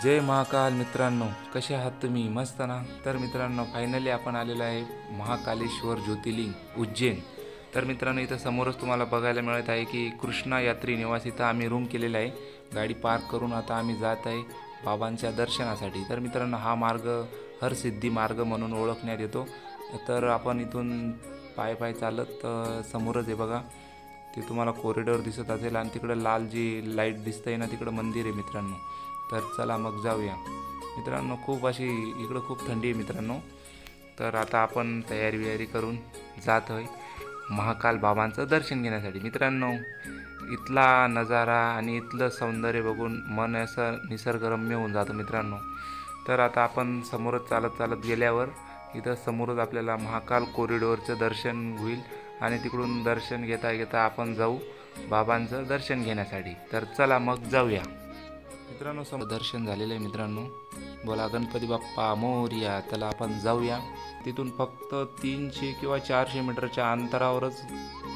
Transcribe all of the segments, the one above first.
जय महाकाल मित्रांनो, कसे आहात तुम्ही? मस्त ना? तर मित्रांनो, फायनली आपण आलेलो आहे महाकालेश्वर ज्योतिर्लिंग उज्जैन. तर मित्रांनो, इथं समोरच तुम्हाला बघायला मिळत आहे की कृष्णा यात्री निवास इथं आम्ही रूम केलेला आहे. गाडी पार्क करून आता आम्ही जात आहे बाबांच्या दर्शनासाठी. तर मित्रांनो, हा मार्ग हरसिद्धी मार्ग म्हणून ओळखण्यात येतो. तर आपण इथून पाय पाय चालत समोरच आहे बघा, ते तुम्हाला कॉरिडॉर दिसत असेल आणि तिकडं लाल जी लाईट दिसतंय ना, तिकडं मंदिर आहे मित्रांनो. तर चला मग जाऊया मित्रांनो. खूप अशी इकडं खूप थंडी आहे मित्रांनो. तर आता आपण तयारी करून जात आहे महाकाल बाबांचं दर्शन घेण्यासाठी. मित्रांनो, इथला नजारा आणि इथलं सौंदर्य बघून मन असं निसर्गरम्य होऊन जातं मित्रांनो. तर आता आपण समोरच चालत चालत गेल्यावर इथं समोरच आपल्याला महाकाल कॉरिडॉरचं दर्शन होईल आणि तिकडून दर्शन घेता घेता आपण जाऊ बाबांचं दर्शन घेण्यासाठी. तर चला मग जाऊया मित्रांनो. दर्शन झालेलं आहे मित्रांनो. बोला गणपती बाप्पा मोरया. त्याला आपण जाऊया. तिथून फक्त 300 किंवा 400 मीटरच्या अंतरावरच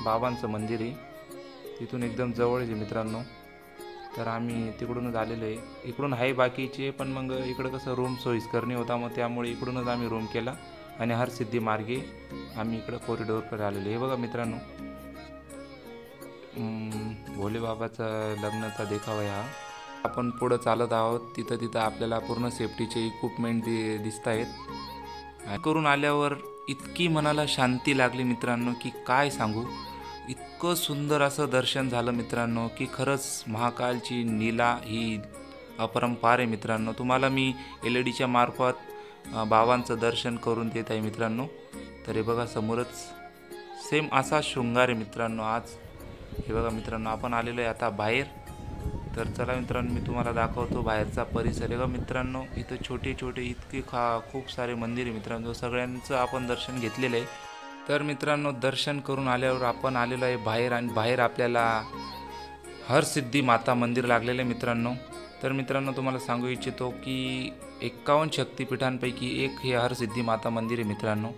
बाबांचं मंदिर आहे. तिथून एकदम जवळच आहे मित्रांनो. तर आम्ही तिकडूनच आलेलो आहे. इकडून आहे बाकीचे, पण मग इकडं कसं रूम सोयीस्कर नाही होता, मग त्यामुळे इकडूनच आम्ही रूम केला आणि हरसिद्धी मार्गे आम्ही इकडं कॉरिडॉरकडे आलेलो. हे बघा मित्रांनो, भोले बाबाचा लग्नाचा देखावा आहे हा. आपण पुढं चालत आहोत. तिथं तिथं आपल्याला पूर्ण सेफ्टीचे इक्विपमेंट दिसत आहेत. करून आल्यावर इतकी मनाला शांती लागली मित्रांनो की काय सांगू. इतकं सुंदर असं दर्शन झालं मित्रांनो की खरंच महाकालची लीला ही अपरंपार आहे मित्रांनो. तुम्हाला मी LED च्या मार्फत बाबांचं दर्शन करून देत आहे मित्रांनो. तर हे बघा समोरच सेम असा शृंगार आहे मित्रांनो आज. हे बघा मित्रांनो, आपण आलेलो आहे आता बाहेर. तर चला मित्रांनो, मी तुम्हाला दाखवतो बाहेरचा परिसर. आहे का मित्रांनो, इथं छोटे छोटे इतके खूप सारे मंदिर आहे मित्रांनो. सगळ्यांचं आपण दर्शन घेतलेलं आहे. तर मित्रांनो, दर्शन करून आल्यावर आपण आलेलो आहे बाहेर आणि बाहेर आपल्याला हरसिद्धी माता मंदिर लागलेलं आहे मित्रांनो. तर मित्रांनो, तुम्हाला सांगू इच्छितो की 51 शक्तिपीठांपैकी एक हे हरसिद्धी माता मंदिर आहे मित्रांनो.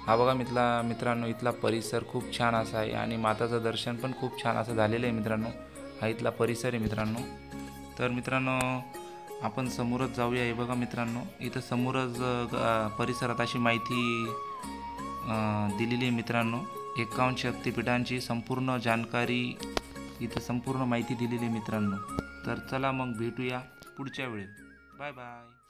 हा बघा मित्रांनो, इथला परिसर खूप छान असा आहे आणि माताचं दर्शन पण खूप छान असं झालेलं आहे मित्रांनो. हा इथला परिसर आहे मित्रांनो. तर मित्रांनो, आपण समोरच जाऊया. हे बघा मित्रांनो, इथं समोरच परिसरात अशी माहिती दिलेली आहे मित्रांनो. 51 शक्तिपीठांची संपूर्ण जानकारी इथं संपूर्ण माहिती दिलेली आहे मित्रांनो. तर चला मग भेटूया पुढच्या वेळी. Bye bye.